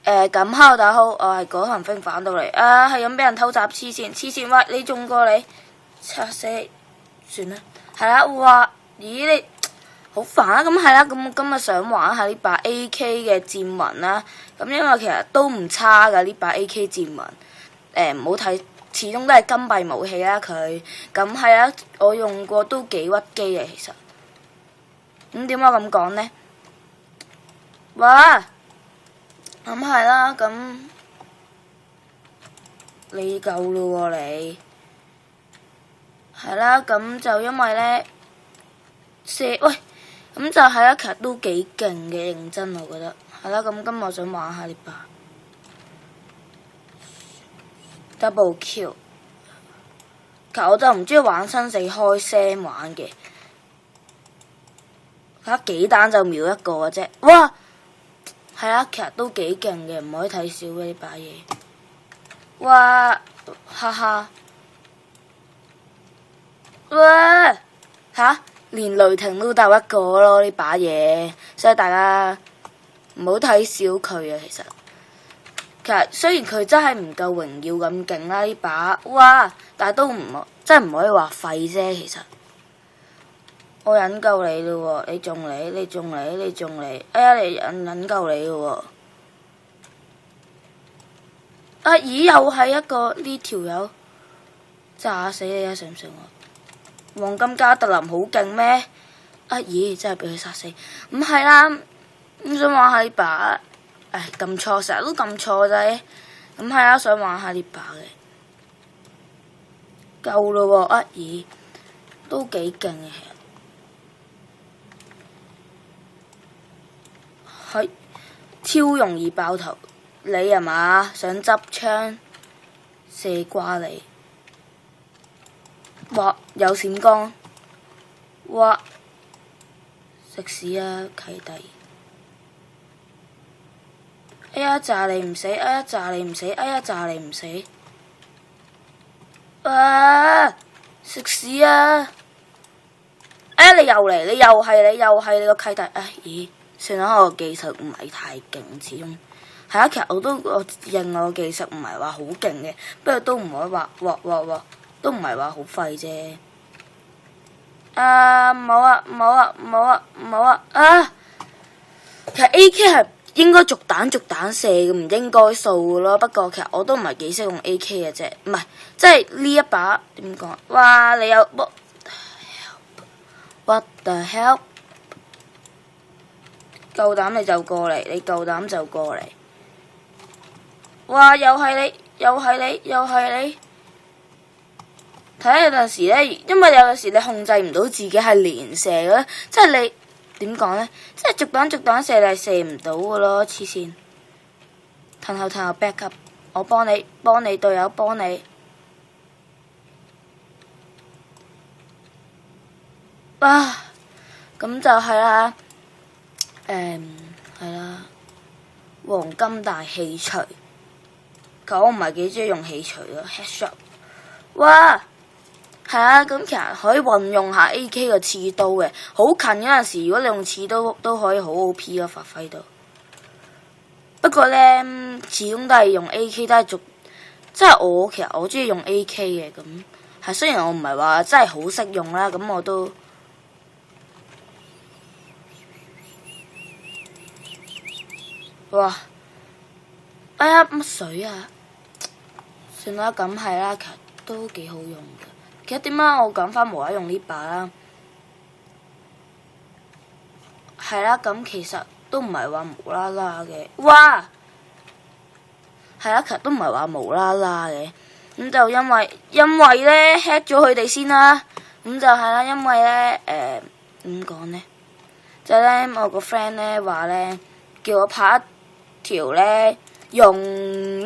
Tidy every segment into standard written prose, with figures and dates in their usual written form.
咁hello大家好，我係果行飛返到嚟啊，係咁俾人偷襲，黐線，喂你中過你，拆死，算啦，係啦，哇，咦你好煩啊，咁係啦，咁我今日想玩下呢把 AK 嘅戰魂啦，咁因為其實都唔差噶呢把 AK 戰魂，唔好睇，始終都係金幣武器啦佢，咁係啦，我用過都幾屈機嘅其實，咁點解咁講呢？哇！咁係啦，咁你夠咯喎你，係啦，咁就因為呢，喂，咁就係啦，其實都幾勁嘅，認真我覺得，係啦，咁今日我想玩下呢把 Double Kill， 其實我就唔中意玩生死開聲玩嘅，睇下幾單就秒一個嘅啫，哇！係啊，其實都幾勁嘅，唔可以睇小嘅呢把嘢。哇，哈哈，哇，吓，連雷霆都鬥一個咯呢把嘢，所以大家唔好睇小佢啊。其實雖然佢真係唔夠榮耀咁勁啦呢把，哇，但係都唔真係唔可以話廢啫。其實我忍夠你咯喎，你中你，哎呀你忍夠你咯喎！啊咦，又係一個呢條友，炸死你啊！信唔信我？黃金加特林好勁咩？啊咦，真係俾佢殺死！唔係啦，咁想玩下呢把，唉撳錯，成日都撳錯啫。咁係啦，想玩下呢把嘅，夠咯喎！啊咦，都幾勁嘅。係超容易爆頭，你係嘛？想執槍射瓜你？哇！有閃光，哇！食屎啊契弟！哎呀炸你唔死！哎呀炸你唔死！哎呀炸你唔死！啊！食屎啊！哎呀你又嚟！你又係你個契弟！哎咦！算啦，我技術唔係太勁，始終係啊。其實我認我技術唔係話好勁嘅，不過都唔可以話都唔係話好廢啫。啊唔好啊！其實 AK 係應該逐彈射嘅，唔應該掃嘅咯。不過其實我都唔係幾識用 AK 嘅啫，唔係即係呢一把點講？哇！你有 what the hell？夠膽你就過嚟，你夠膽就過嚟。哇！又係你。睇下有陣時呢，因為有陣時你控制唔到自己係連射嘅，即係你點講呢？即係逐彈射你係射唔到嘅咯，黐線。褪後 back up， 我幫你隊友幫你。啊，咁就係啦。係啦，黃金大氣錘，其實我唔係幾中意用氣錘咯 ，headshot， 哇，係啊，咁其實可以運用下 AK 嘅刺刀嘅，好近嗰陣時，如果你用刺刀都可以好 OP 咯，發揮到。不過呢，始終都係用 AK 都係即係其實我中意用 AK 嘅，咁係雖然我唔係話真係好識用啦，咁我都。哇！哎呀，乜水啊？算啦，咁係啦，其實都幾好用嘅。其實點解我講翻無啦用呢把啦？係啦，咁其實都唔係話無啦啦嘅。哇！係啦，其實都唔係話無啦啦嘅。咁就因為咧 hack 咗佢哋先啦。咁就係啦，因為咧點講呢？就係咧我個 friend 咧話咧叫我拍一條呢用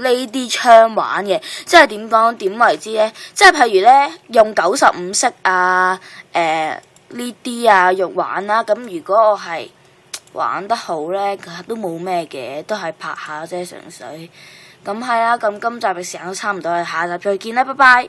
呢啲槍玩嘅，即係點講點為之呢？即係譬如呢，用95式啊，呢啲啊用玩啦。咁如果我係玩得好呢，其實都冇咩嘅，都係拍下啫，純粹。咁係啦，咁今集嘅時間都差唔多啦，下集再見啦，拜拜。